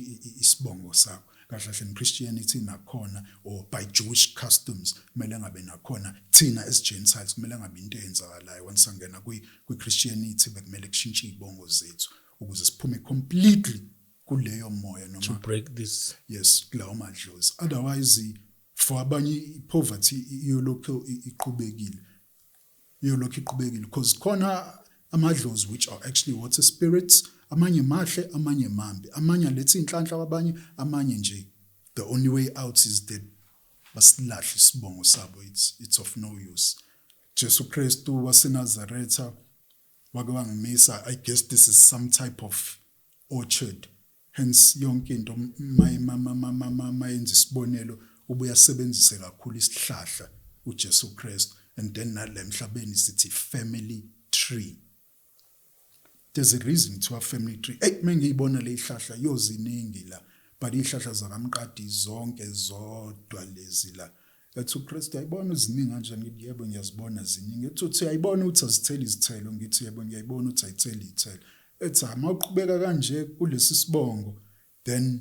isibongo sakho kahle hle Christianity nakhona or by Jewish customs kumele ngabe nakhona thina as Gentiles kumele ngabe into eyenzakalayo once angena kwi Christianity bekumele kushintshe izibongo zethu ukuze siphume completely kuleyo moya noma to break this yes kulawo madlozi otherwise for abanye poverty iyolokho iqhubekile because khona amadlozi which are actually water spirits amanye mahle amanye mambi amanye lethi inhlanhla kwabanye amanye nje the only way out is that basilahle isibongo sabo it's of no use Jesu Kristu waseNazaretha wake wangimisa I guess this is some type of orchard hence yonke into mayenza isibonelo ubuya sebenzise kakhulu isihlahla uJesu Kristu and then nale emhlabeni sithi family tree. There's a reason to a family tree. Mengiyibona le ihlahla yoziningi la but ihlahla zakamqadi zonke zodwa lezi la ethi uKristu ayibona iziningi kanjani ngithi yebo ngiyazibona ziningi ethi uyayibona ukuthi azitheli izithelo ngithi yebo ngiyayibona ukuthi ayitheli izithelo ethi mawuqhubeka kanje kulesi sibongo then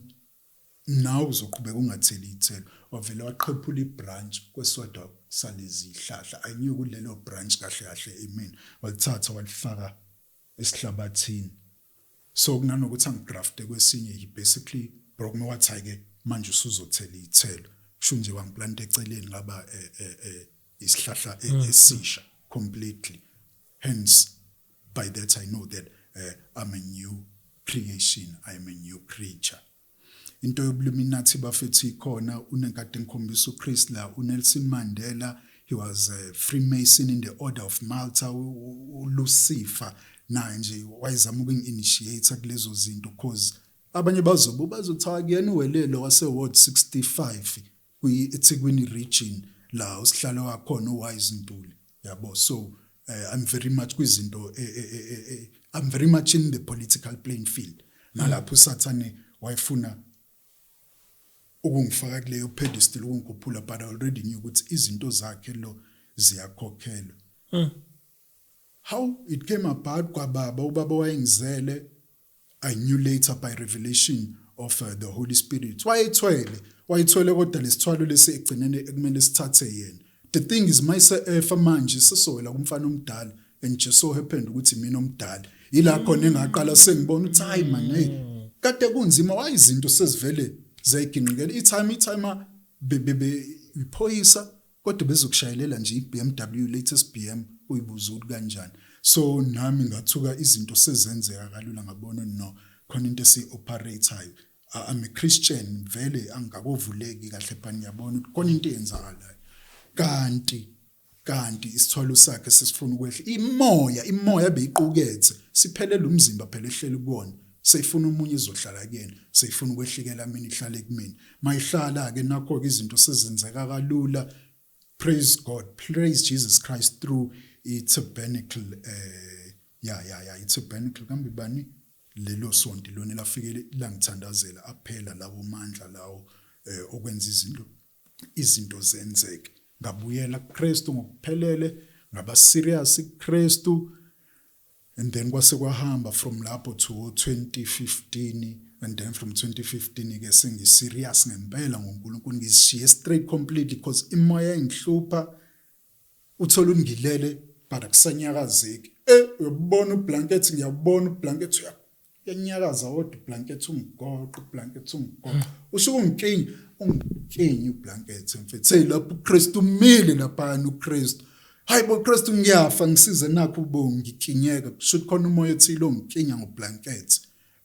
now uzoqhubeka ungatheli izithelo wavela waqhephula ibranch kwesodwa salezi ihlahla ayinike kulelo branch kahle kahle amen walithatha walifaka esihlabathini so kunanokuthi angigrafte kwesinye he basically broke me wathi ke manje usuzothela izithelo kusho nje wangiplanta eceleni ngaba isihlahla esisha completely hence by that I know that I'm a new creation, I'm a new creature. Into yobuluminathi bafethi ikhona unenkade ngikhombisa uChris la uNelson Mandela, he was a Freemason in the Order of Malta, uLucifer na nje wayezama ukunginitiate kulezo zinto because abanye bazothi akuyena uwelelo wase Ward 65 kwi-eThekwini region la usihlalo wakhona uWise Ntuli yabo so I'm very much kwizinto I'm very much in the political playing field nalapho uSathane wayefuna ukungifaka kuleyo pedestal ukungikhuphula but I already knew ukuthi izinto zakhe lo ziyakhokhelwa how it came about kwababa ubaba wayengizele I knew later by revelation of the Holy Spirit wayithwele kodwa lesithwalo lesi egcinene ekumele sithathe yena. The thing is myself manje sesowela kumfana omdala and just so happened ukuthi mina omdala ila khona engaqala sengibona ukuthi hayi man hey kade kunzima wayi izinto sezivele zayiginqikela itime bebe iphoyisa kodwa bezokushayelela nje iBMW latest BM uyibuza ukuthi kanjani so nami ngathuka izinto sezenzeka kalula ngabona no khona into esi-operateayo I'm a Christian vele angakovuleki kahle phani ngiyabona ukuthi khona into eyenzakalayo kanti isithwalo sakhe sesifuna ukwehla imoya beyiqukethe siphelela umzimba phela ehleli kuwona seyifuna umunye izohlala kuyena seyifuna ukwehlikela mina ihlale kumina mayihlala ke nakho ke izinto sezenzeka kalula praise God praise Jesus Christ through tabernacle tabernacle kambe bani lelo sonto lona lafikele la ngithandazela aphela lawo mandla lawo okwenza izinto zenzeke ngabuyela kuKristu ngokuphelele ngaba serious kuKristu and then kwase kwahamba from lapho to 2015 and then from 2015 ke sengiserious ngempela ngoNkulunkulu ngishiye straight completely because imoya engihlupha uthola ungilele but akusanyakazeki uyabona ublanket ngiyabona ublanket uyanyakaza wodwa ublanket ungigoqa ublanket ungigoqa usho ungikinyi ublanket mfethu lapho uKristu umile lapha uKristu hayi bo Kristu ngiyafa ngisize nakho ubongi ngikinyeka should khona umoya ethile ongikinya ngoblanket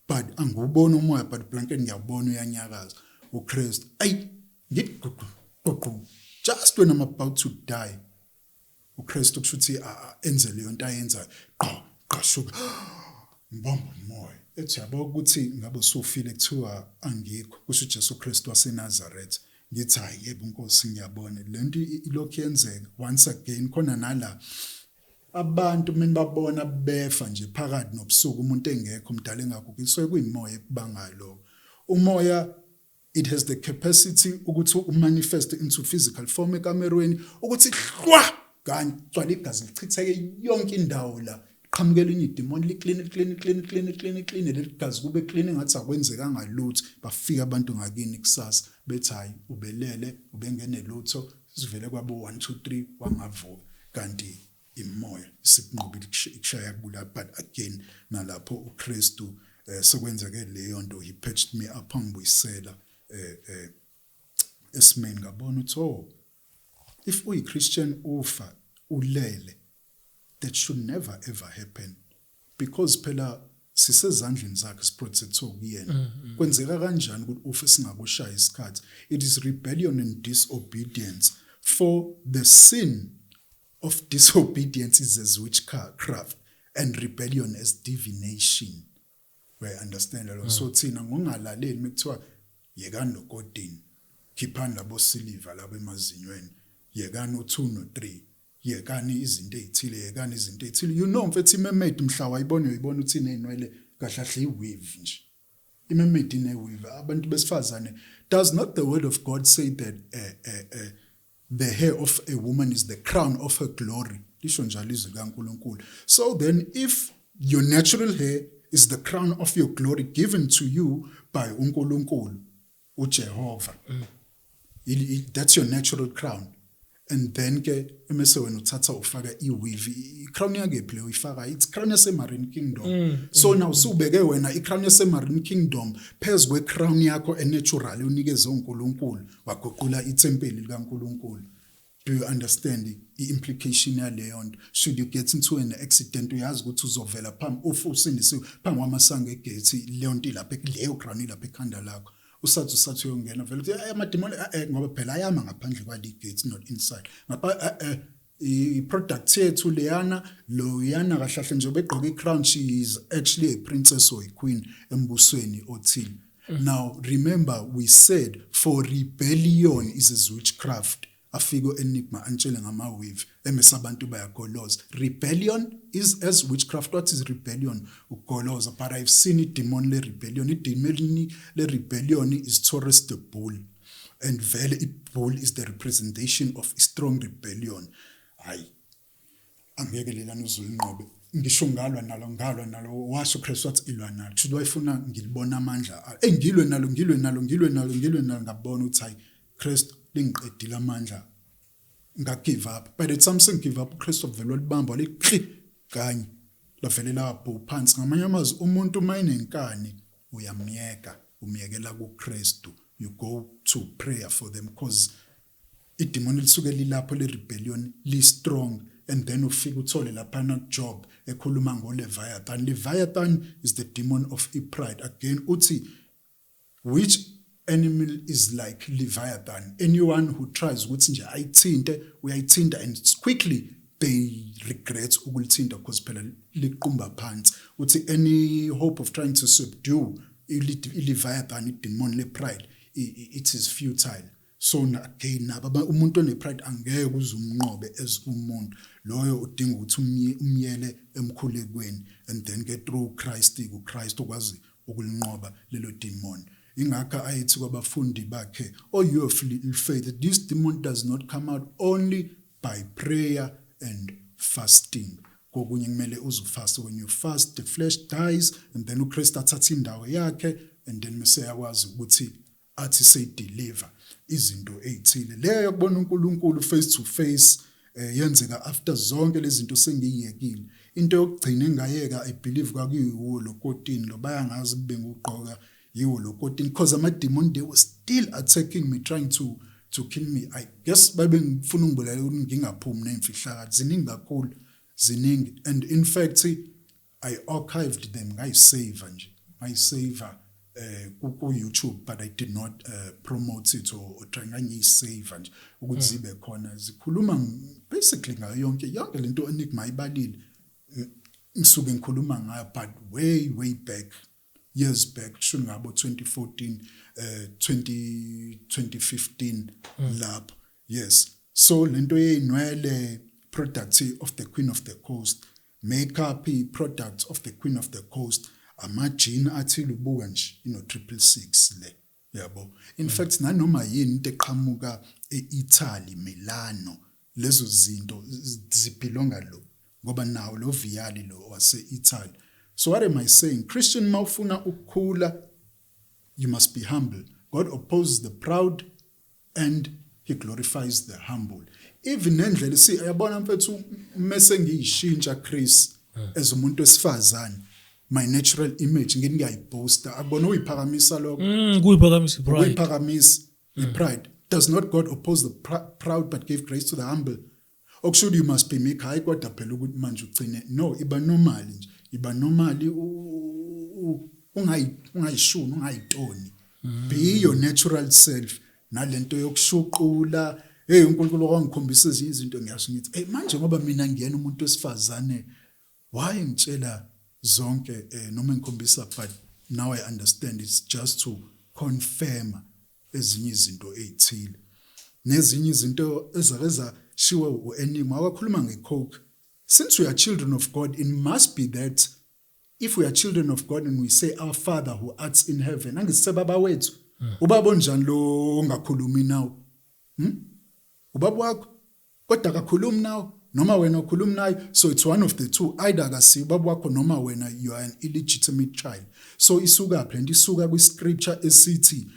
but angubona umoya but blanket ngiyabona uyanyakaza uKristu ngiguqu just when I'm about to die uKristu kushuthi enze leyo nto ayenza qashuka mbamba umoya ethi yabo ukuthi ngabe usufile kuthiwa angikho kusho uJesu Kristu waseNazareth ngithi hayi yebo Nkosi ngiyabona lento ilokhu yenzeka once again khona nala abantu menibabona befa nje phakathi nobusuku umuntu engekho umdala engakukiswe kuyimoya ekubangayo lo umoya it has the capacity ukuthi umanifest into physical form ekamerweni ukuthi hlwa kanti gcwala igazi lichitheke yonke indawo la qhamukela inye demon clean leligazi kube clean ngathi akwenzeka ngalutho bafika abantu ngakini kusasa bethi hayi ubelele ubengene lutho sivele kwabo 1 2 3 wangavuka kanti imoya sikunqobile kushaya kubula but again nalapho uKristu sekwenzeke leyo nto he patched me up angibuyisela esimeni ngabona uthi if uyi Christian ufa ulele that should never ever happen because phela sisezandleni zakhe siprotectwa kuyena kwenzeka kanjani ukuthi ufe singakushaya isikhathi it is rebellion and disobedience for the sin of disobedience is as witchcraft and rebellion as divination we understand lo so thina ngongalaleli mekuthiwa yekani nokodini khiphani labo silver labo emazinyweni yekani u2 no3 yekani izinto ezithile yekani izinto ezithile you know mfethu imemade mhla wayibona uyibona uthi inenwele kahlahle iweave nje imemade ineweave abantu besifazane does not the word of God say that the hair of a woman is the crown of her glory lisho njalo izwi kaNkulunkulu so then if your natural hair is the crown of your glory given to you by uNkulunkulu uJehova that's your natural crown and then ke emese wena uthatha ufaka iweave crown yakhe play uyifaka it's crown yase Marine Kingdom so now subeke wena i-crown yase Marine Kingdom phezwe crown yakho natural unikeze uNkulunkulu waguqula itempeli likaNkulunkulu. Do you understand the implication yaleyo nto? Should you get into an accident uyazi ukuthi uzovela phambi usindisiwe phambi kwamasango egethi leyo nto lapha leyo crown lapha ekhanda lakho usathu uyongena vele uthi amademon ngoba phela ayama ngaphandle kwali gate not inside ngapha i-product yethu leyana loyana kahlahle nje begqoka i-crown she is actually a princess or a queen embusweni othile. Now remember we said for rebellion is a witchcraft afiko enigma antshele ngama-wave emesabantu bayagoloza. Rebellion is as witchcraft. What is rebellion? Ugoloza. But I've seen it demon le rebellion. It demon le rebellion is Taurus the bull. And vele bull is the representation of a strong rebellion. Hayi. Angeke lelana uzulunqobe. Ngisho ngalwa nalo washo Kristu wathi ilwa nalo. Should wayifuna ngilibona amandla. Ngilwe nalo ngabona ukuthi hayi Kristu lingiqedile amandla ngagive up by the time sengive up Kristu vele walibamba liqhi kanye lavele lapho phansi ngamanye amazwi umuntu mayinenkani uyamyeka umyekela kuKristu you go to prayer for them because idemon lisuke lilapho le rebellion li strong and then ufika uthole lapha na Job ekhuluma Leviathan is the demon of pride again uthi which animal is like Leviathan. Anyone who tries ukuthi nje ayithinte uyayithinta and quickly they regret ukulithinta because phela liqumba phansi. Uthi any hope of trying to subdue Leviathan idemon le pride it is futile. So again umuntu one pride angeke uzumnqobe as umuntu loyo udinga ukuthi umyele emkhulekweni and then get through Christ ukwazi ukulinqoba lelo demon. Ingakho ayithi kwabafundi bakhe you have faith this demon does not come out only by prayer and fasting. Kokunye kumele uzufast when you fast the flesh dies and then uKristu athatha indawo yakhe and then mase yakwazi ukuthi athi say deliver izinto ezithile leyo yokubona uNkulunkulu face to face yenzeka after zonke lezi zinto sengiyekile. Into yokugcina engayeka I believe kwakuyiwo lokotini lo bayangazi kube ngugqoka yiwo lokotini because ama-demon they were still attacking me trying to kill me. I guess babe ngifuna ungibulala ukuthi ngingaphumi nemfihlakade ziningi kakhulu ziningi and in fact I archived them ngayisave ku YouTube but I did not promote it or try ngiyisave nje ukuthi zibe khona zikhuluma basically ngayo yonke lento enigma ibalile ngisuke ngikhuluma ngayo but way back years back sho ngabo 2014 2015 lapho yes so lento yeinwele product of the Queen of the Coast makeup product of the Queen of the Coast ama-jean athile ubuka nje 666 le yabo in fact nanoma yini into eqhamuka eItaly Milano lezo zinto zibelonga lo ngoba nawo lo Viali lo wase-Italy. So what am I saying? Christian mawufuna ukukhula you must be humble. God opposes the proud and he glorifies the humble. Even nendlela yabona mfethu mase ngiyishintsha Chris as umuntu wesifazane my natural image ngini ngiyayiposta abona uyiphakamisa lokho kuyiphakamisa the pride. Does not God oppose the proud but give grace to the humble? Okusho you must be meek hayi kodwa phela ukuthi manje ugcine no iba normal nje iba normally ungayishuni ungayitoni be your natural self nalento yokushuqula uNkulunkulu wangikhombisa izinto ngiyasho ngithi manje ngoba mina ngiyena umuntu wesifazane why ngitshela zonke noma ngikhombisa but now I understand it's just to confirm ezinye izinto ezithile nezinye izinto ezakeza shiwe uEnigma akakhuluma ngecoke. Since we are children of God, it must be that if we are children of God and we say our Father who art in heaven, angisebaba wethu ubaba onjani lo ongakhulumi nawo? Ubaba wakho kodwa akakhulumi nawo noma wena ukhulumi naye, so it's one of the two, either akasi ubaba wakho noma wena you are an illegitimate child. So isuka phi and isuka kwi scripture esithi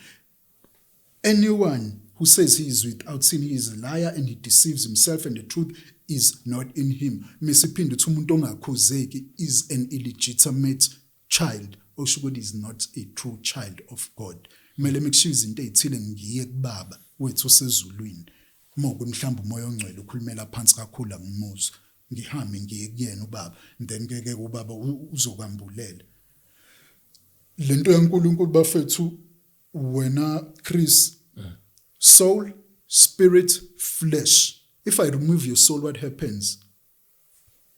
anyone who says he is without sin, he is a liar and he deceives himself and the truth is not in him. Mesiphinde uthi umuntu ongakhuzeki is an illegitimate child. Osho is not a true child of God. Kumele mekushiya izinto ezithile ngiye kubaba wethu osezulwini. Moku mhlawumbe umoya ongcwele ukhulumela phansi kakhulu angimuzwa. Ngihambe ngiye kuyena ubaba, then ke ubaba uzokwambulela. Lento yaNkulunkulu bafethu wena Chris, soul, spirit, flesh. If I remove your soul, what happens?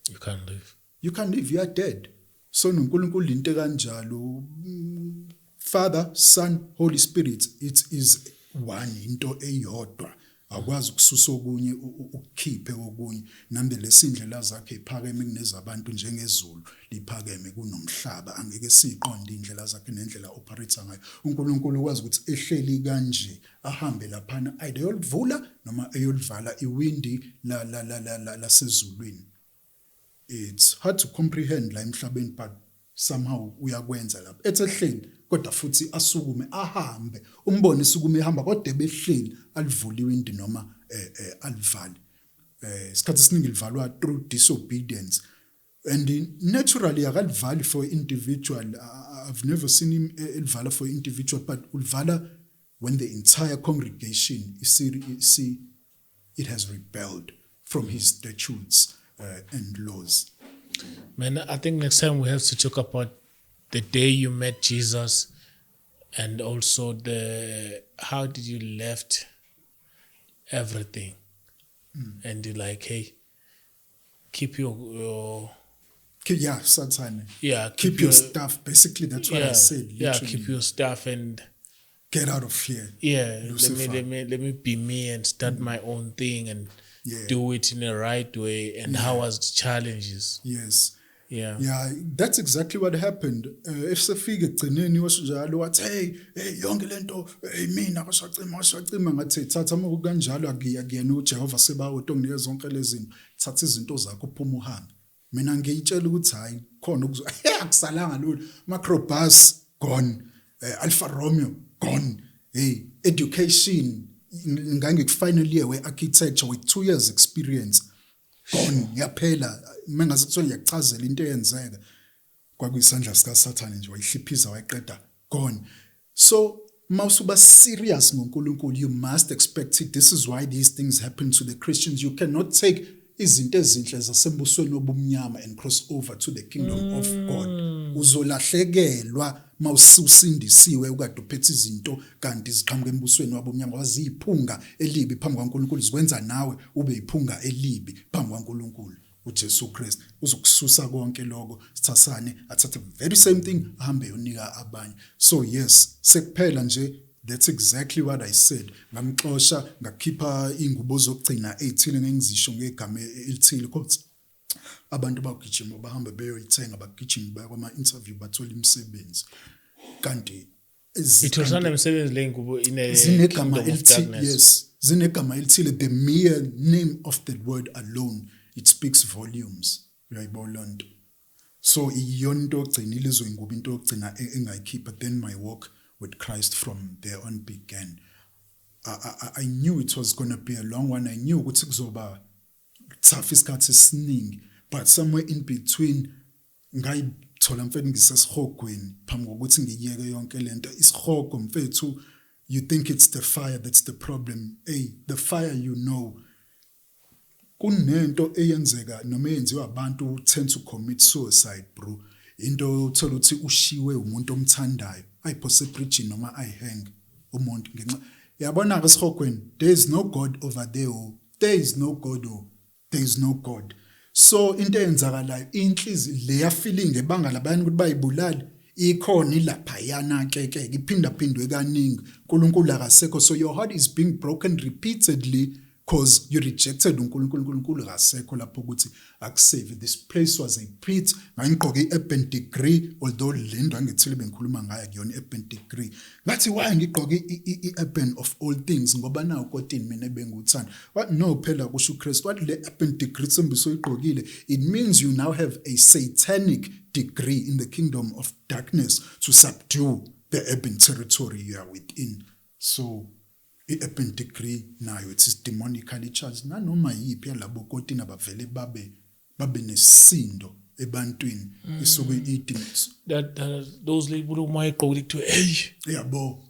You can't live. You can't live, you are dead. So noNkulunkulu into kanjalo, Father, Son, Holy Spirit, it is one into eyodwa. Akwazi ukususa okunye ukukhiphe okunye. Nonetheless indlela zakhe iphakeme kunezabantu njengezulu liphakeme kunomhlaba, angeke siqonde indlela zakhe nendlela operates ngayo. uNkulunkulu ukwazi ukuthi ehleli kanje ahambe laphana either yolivula noma eyolivala iwindi la sezulwini. It's hard to comprehend la emhlabeni, but somehow uyakwenza lapha ethehleli kodwa futhi asukume ahambe umbone isukume ehamba kodwa ebehleli alivula iwindi noma alivale. Isikhathi esiningi livalwa through disobedience, and naturally akalivali for individual. I've never seen him elivala for individual, but ulvala when the entire congregation see it has rebelled from his statutes and laws. Man, I think next time we have to talk about the day you met Jesus, and also how did you left everything, and you're like, hey, keep your Satan. Yeah, keep your stuff. Basically, that's what I said. Literally. Yeah, keep your stuff and get out of here. Yeah, Lucifer. let me be me and start my own thing and do it in the right way. And how was the challenges? Yes. Yeah, that's exactly what happened. If sefike egcineni washo wathi hey yonke lento mina kwashacima ngathi thatha uma kanjalo akuyena uJehova sebawo onginike zonke lezi zinto, thatha izinto zakho uphuma uhambe. Mina ngiyitshela ukuthi hayi khona akusalanga lolu. Macrobus gone, Alfa Romeo gone, education final year we-architecture with 2 years experience gone, yaphela. Mengaze kuthiwa ngiyachazela into eyenzeka kwakuyisandla sikaSathane nje wayihliphiza wayiqeda gone. So mawusuba serious ngoNkulunkulu, you must expect it. This is why these things happen to the Christians. You cannot take izinto ezinhle zasembusweni obumnyama and cross over to the kingdom of God. Uzolahlekelwa mawususindisiwe ukade uphethe izinto kanti ziqhamuka embusweni wabumnyama, waziyiphunga elibi phambi kwaNkulunkulu, zikwenza nawe ube iphunga elibi phambi kwaNkulunkulu. uJesu Kristu uzokususa konke lokho, sithasane athathe very same thing ahambe yonika abanye. So yes, sekuphela nje. That's exactly what I said. Ngamxosha ngakhipha ingubo zokugcina ezithile ngengizisho ngegama elithile kodwa abantu bagijima bahamba beyoyithenga, bagijima baya kwama interview bathola imisebenzi. Kanti ithola imisebenzi le ngubo zinegama elithile. Yes, zinegama elithile. The mere name of the word alone, it speaks volumes. Uyayibona nto. So iyonto ogcinile izo ingubo into ogcina engayikhipha. Then my walk with Christ from there on began. I knew it was going to be a long one. I knew ukuthi kuzoba tough isikhathi esiningi, but somewhere in between ngayithola mfethu ngisesihogweni phambi kokuthi ngiyeke yonke lento. Isihogo mfethu, you think it's the fire that's the problem. The fire, kunento eyenzeka noma yenziwa abantu tend to commit suicide, bro. Into uthola ukuthi ushiwe umuntu omthandayo, ayiphose preaching noma ayihang umuntu ngenxa yabona ngesihogweni. There is no God over there. There is no God. There is no God. So into eyenzakalayo inhliziyo leya feeling ebanga labanye ukuthi bayibulali ikhona ilapha yana ke iphindaphindwe kaningi uNkulunkulu akasekho so your heart is being broken repeatedly because you rejected uNkulunkulu akasekho lapho ukuthi akusave. This place was a pit. Ngangigqoke i-urban degree although lento angithile bengikhuluma ngayo kuyona i-urban degree. Ngathi why ngigqoke i-urban of all things ngoba nawo kodini mina benguthanda. What no phela kusho uChrist what le urban degree sembiso igqokile it means you now have a satanic degree in the kingdom of darkness to subdue the urban territory you are within. So i-urban degree nayo it is demonically charged nanoma yipi yalabo kodini abavele babe nesisindo ebantwini isuke idemons that those people who might go to yabo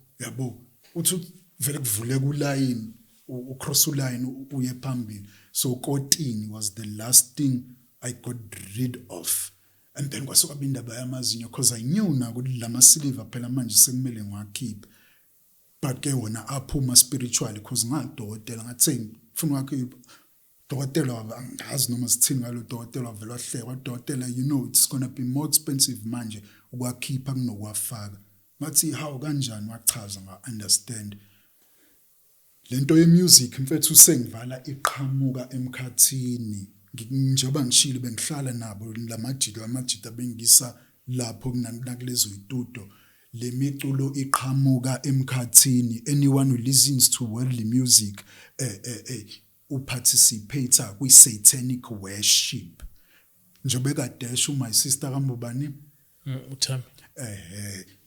uthi vele kuvule kuline ucross uline uye phambili so kodini was the last thing I got rid of and then kwasuka indaba yamazinyo because I knew na ukuthi lama silver phela manje sekumele ngiwakhiphe but ke wona aphuma spiritually because ngadokotela ngathi ufuna wakhipha dokotela angazi noma sithini ngalo dokotela wavela wahleka dokotela you know it's going to be more expensive manje ukwakhipha kunokwafaka ngathi how kanjani wachaza nga understand lento ye music mfethu sengivala iqhamuka emkhathini njengoba ngishilo bengihlala nabo lamajita bengisa lapho kunakulezo itudo le miculo iqhamuka emkhathini anyone who listens to worldly music uparticipate kwi satanic worship njobe kadesho my sister kambobani uthami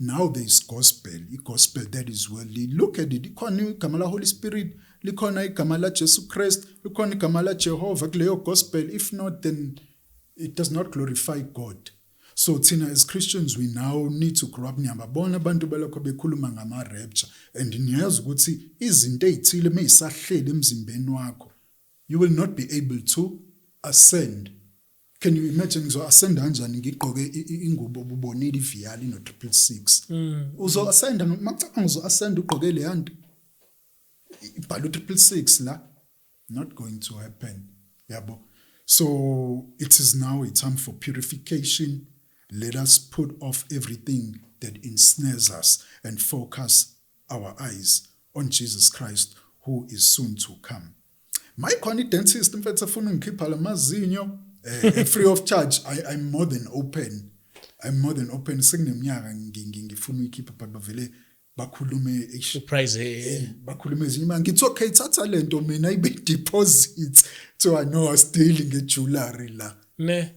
now there is gospel gospel that is worldly look at it ikhona igama la Holy Spirit likhona igama la Jesus Christ likhona igama la Jehovah kuleyo gospel if not then it does not glorify God. So thina as Christians we now need to grow up niyababona abantu balokho bekhuluma ngama rapture and niyazi ukuthi izinto ezithile meyisahlele emzimbeni wakho you will not be able to ascend. Can you imagine so ascend kanjani ngigqoke ingubo ubonile iviyali no 666 uzo ascend macanga uzo ascend ugqoke le yanto ibhalo 666 la not going to happen yabo. So it is now a time for purification. Let us put off everything that ensnares us and focus our eyes on Jesus Christ who is soon to come. My dentist mfethu afuna ngikhipha lamazinyo free of charge. I'm more than open. Sekuneminyaka ngifuna uyikhipha but bavele bakhulume surprise bakhulume ezinye ngithi okay thatha lento mina ibe deposit so I know I still ngeJewelry la ne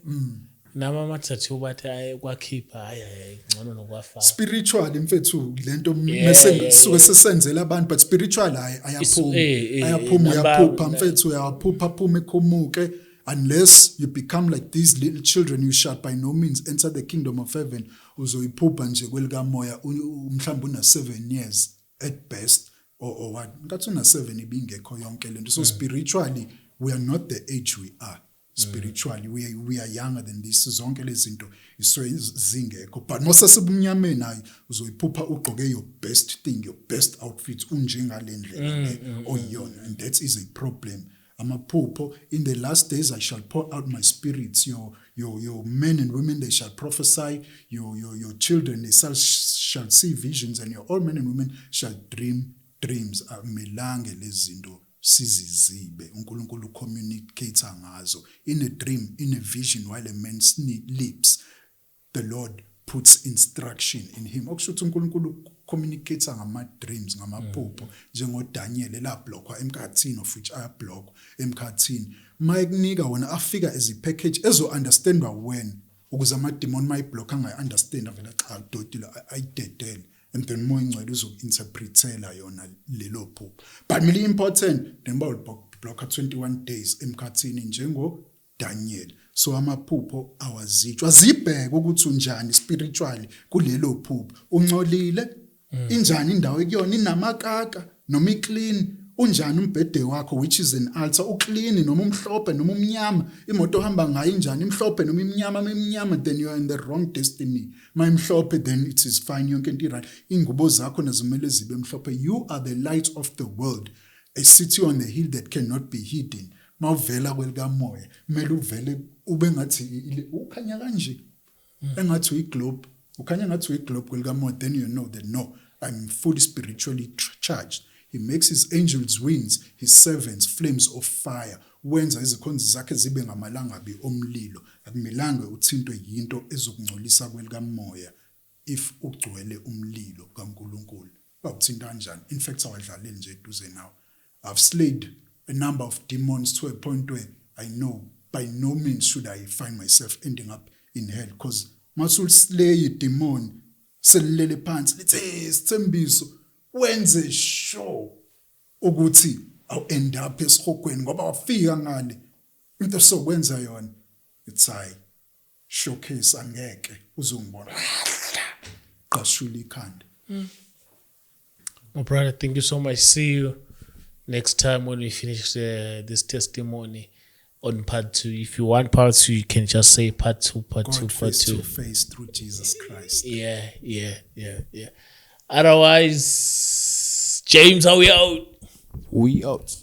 nama mathathu bathi kwakhipha hayi ngcono nokwafaka spiritual mfethu lento mase suke sesenzela abantu but spiritual ayaphuma uyaphupha mfethu uyaphupha phuma ekhumuke unless you become like these little children you shall by no means enter the kingdom of heaven uzoyiphupha nje kwelika moya mhlawumbe una 7 years at best or what ngathi una 7 ibingekho yonke lento so spiritually we are not the age we are spiritually we are younger than this zonke lezi zinto isizingekho but mosasebumnyameni nayo uzoyiphupha ugqoke your best thing your best outfit unjengalendlela oyiyona and that is a problem. Amaphupho in the last days I shall pour out my spirits your men and women they shall prophesy your children they shall see visions and your old men and women shall dream dreams. Amelange lezinto sizizibe uNkulunkulu communicate ngazo in a dream in a vision while a man's lips the Lord puts instruction in him. Okushuthi uNkulunkulu communicate ngama dreams ngamaphupho njengo Daniel la blockwa emkhathini of which I block emkhathini mayikunika wona afika as a package ezo understandwa when ukuze ama demon my block anga understand vela xa dotila ayidedele and then more ingcwele uzointerpretela yona lelo phupho but really important nemba block 21 days emkhathini njengo Daniel. So amaphupho awazitshwa zibheke ukuthi unjani spiritually kulelo phupho ungcolile injani indawo ekuyona inamakaka noma iclean unjani umbhede wakho which is an altar uclean noma umhlophe noma umnyama imoto ohamba ngayo injani imhlophe noma imnyama then you are in the wrong destiny mayimhlophe then it is fine yonke into right ingubo zakho nazimele zibe mhlophe you are the light of the world a city on the hill that cannot be hidden. Mawuvela kwelika moya mele uvele ube ngathi ukhanya kanje engathi uyiglobe ukhanya ngathi uyiglobe kwelikamoya, then you know that no, I'm fully spiritually charged. He makes his angels winds, his servants flames of fire. Wenza izikhonzi zakhe zibe ngamalangabi omlilo. Akumelanga uthintwe yinto ezokungcolisa kwelikamoya if ugcwele umlilo kaNkulunkulu. Bawuthinta kanjani? In fact, awadlaleli nje eduze nawe. I've slayed a number of demons to a point where I know by no means should I find myself ending up in hell, because masul slay a demon selilele phansi lithe sithembiso wenze sure ukuthi aw end up esihogweni ngoba wafika ngale into sokwenza yona. It's I showcase angeke uzongibona qashula ikhanda. My brother, thank you so much. See you next time when we finish this testimony on part 2. If you want part 2, you can just say part 2, part God 2, part face 2. to face through Jesus Christ. Yeah. Otherwise, James, are we out? We out.